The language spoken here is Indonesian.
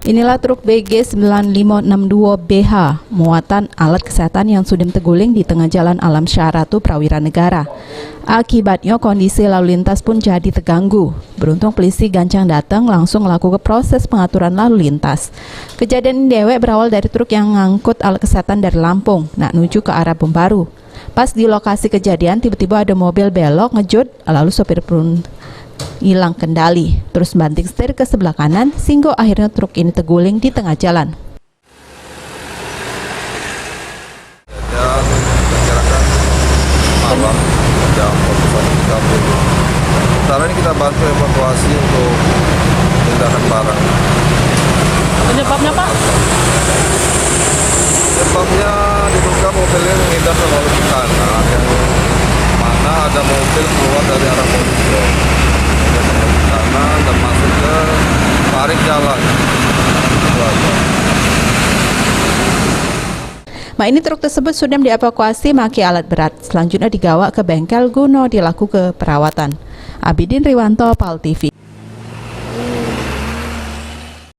Inilah truk BG 9562BH, muatan alat kesehatan yang sudah terguling di tengah jalan Alam Syah Ratu Prawira Negara. Akibatnya kondisi lalu lintas pun jadi terganggu. Beruntung polisi Gancang datang langsung melakukan proses pengaturan lalu lintas. Kejadian ini dewek berawal dari truk yang ngangkut alat kesehatan dari Lampung, nak menuju ke arah Bumbaru. Pas di lokasi kejadian, tiba-tiba ada mobil belok ngejut, lalu sopir pun hilang kendali, terus banting setir ke sebelah kanan, sehingga akhirnya truk ini terguling di tengah jalan. Dan perkirakan malam jam 01.30. Sekarang ini kita bantu evakuasi untuk pindahkan barang. Penyebabnya Pak? Penyebabnya diduga mobilnya menghindar terlalu ke kanan, yang mana ada mobil keluar dari arah Polisi kanan dan masuk ke tarik jalan. Itu aja. Ini truk tersebut sudah dievakuasi memakai alat berat. Selanjutnya digawa ke bengkel guna dilakukan perawatan. Abidin Riwanto, PAL TV.